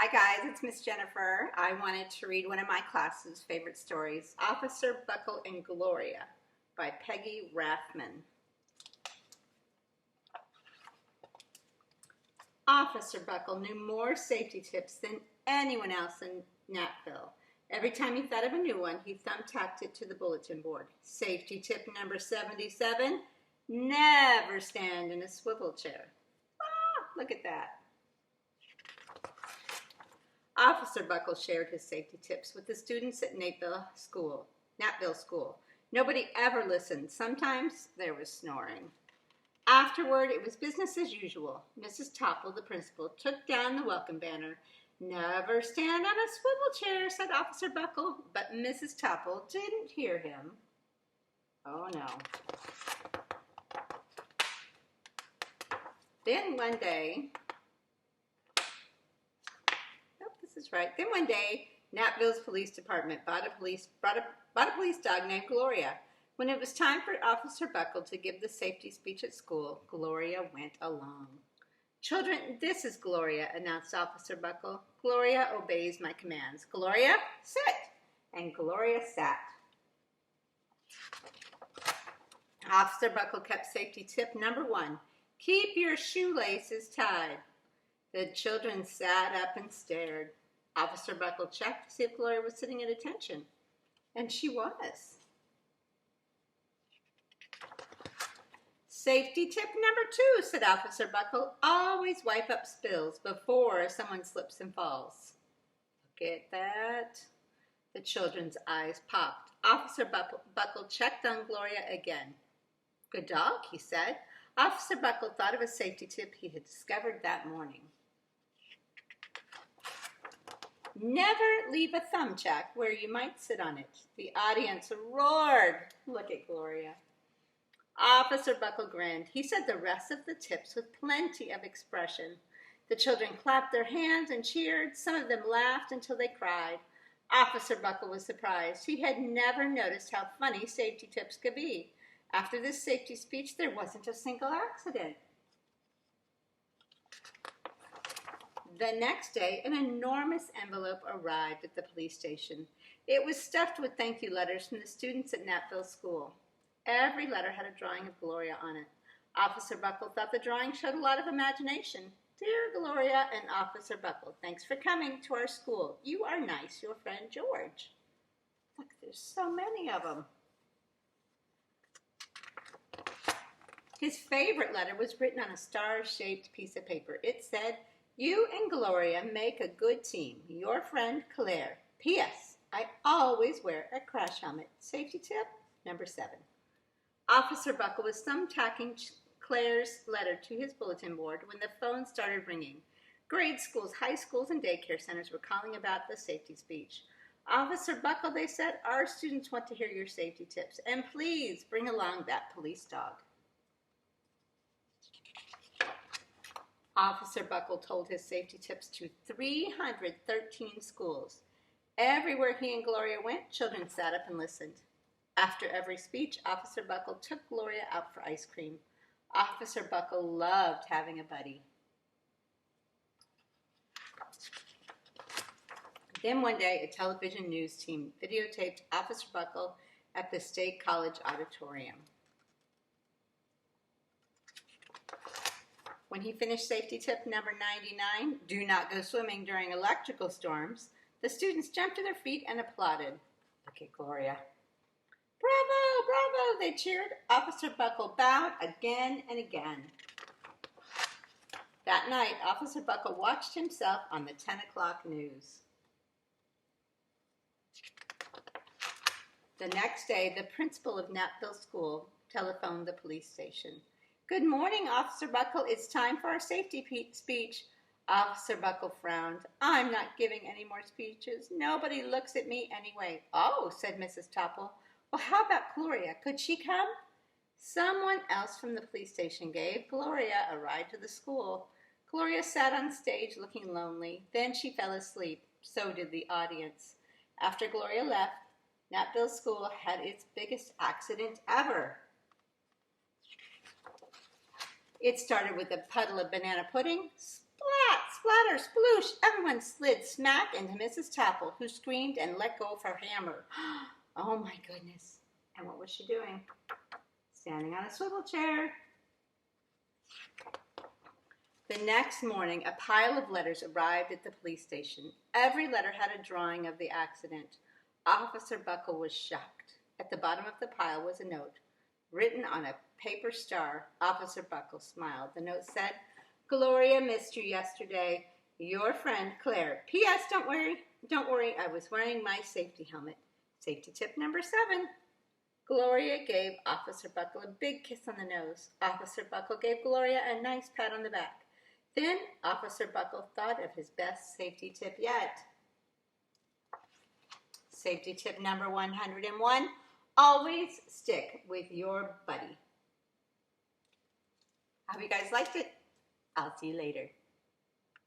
Hi guys, it's Miss Jennifer. I wanted to read one of my class's favorite stories, Officer Buckle and Gloria by Peggy Rathman. Officer Buckle knew more safety tips than anyone else in Natville. Every time he thought of a new one, he thumbtacked it to the bulletin board. Safety tip number 77, never stand in a swivel chair. Look at that. Officer Buckle shared his safety tips with the students at Natville School. Nobody ever listened. Sometimes there was snoring. Afterward, it was business as usual. Mrs. Topple, the principal, took down the welcome banner. Never stand on a swivel chair, said Officer Buckle, but Mrs. Topple didn't hear him. Oh no. Then one day, Then one day, Natville's police department bought a police dog named Gloria. When it was time for Officer Buckle to give the safety speech at school, Gloria went along. Children, this is Gloria, announced Officer Buckle. Gloria obeys my commands. Gloria, sit. And Gloria sat. Officer Buckle kept safety tip number 1. Keep your shoelaces tied. The children sat up and stared. Officer Buckle checked to see if Gloria was sitting at attention, and she was. Safety tip number 2, said Officer Buckle, always wipe up spills before someone slips and falls. Look at that. The children's eyes popped. Officer Buckle checked on Gloria again. Good dog, he said. Officer Buckle thought of a safety tip he had discovered that morning. Never leave a thumbtack where you might sit on it. The audience roared. Look at Gloria. Officer Buckle grinned. He said the rest of the tips with plenty of expression. The children clapped their hands and cheered. Some of them laughed until they cried. Officer Buckle was surprised. He had never noticed how funny safety tips could be. After this safety speech, there wasn't a single accident. The next day, an enormous envelope arrived at the police station. It was stuffed with thank you letters from the students at Natville School. Every letter had a drawing of Gloria on it. Officer Buckle thought the drawing showed a lot of imagination. Dear Gloria and Officer Buckle, thanks for coming to our school. You are nice, your friend George. Look, there's so many of them. His favorite letter was written on a star-shaped piece of paper. It said, you and Gloria make a good team. Your friend Claire. P.S. I always wear a crash helmet. Safety tip number 7. Officer Buckle was thumbtacking Claire's letter to his bulletin board when the phone started ringing. Grade schools, high schools, and daycare centers were calling about the safety speech. Officer Buckle, they said, our students want to hear your safety tips, and please bring along that police dog. Officer Buckle told his safety tips to 313 schools. Everywhere he and Gloria went, children sat up and listened. After every speech, Officer Buckle took Gloria out for ice cream. Officer Buckle loved having a buddy. Then one day, a television news team videotaped Officer Buckle at the State College auditorium. When he finished safety tip number 99, do not go swimming during electrical storms, the students jumped to their feet and applauded. Look at Gloria. Bravo, bravo, they cheered. Officer Buckle bowed again and again. That night, Officer Buckle watched himself on the 10 o'clock news. The next day, the principal of Natville School telephoned the police station. Good morning, Officer Buckle. It's time for our safety speech. Officer Buckle frowned. I'm not giving any more speeches. Nobody looks at me anyway. Oh, said Mrs. Topple. Well, how about Gloria? Could she come? Someone else from the police station gave Gloria a ride to the school. Gloria sat on stage looking lonely. Then she fell asleep. So did the audience. After Gloria left, Natville School had its biggest accident ever. It started with a puddle of banana pudding. Splat, splatter, sploosh. Everyone slid smack into Mrs. Tapple, who screamed and let go of her hammer. Oh my goodness. And what was she doing? Standing on a swivel chair. The next morning, a pile of letters arrived at the police station. Every letter had a drawing of the accident. Officer Buckle was shocked. At the bottom of the pile was a note, written on a paper star. Officer Buckle smiled. The note said, Gloria missed you yesterday. Your friend, Claire. P.S. Don't worry, I was wearing my safety helmet. Safety tip number 7. Gloria gave Officer Buckle a big kiss on the nose. Officer Buckle gave Gloria a nice pat on the back. Then Officer Buckle thought of his best safety tip yet. Safety tip number 101, always stick with your buddy. Hope you guys liked it. I'll see you later.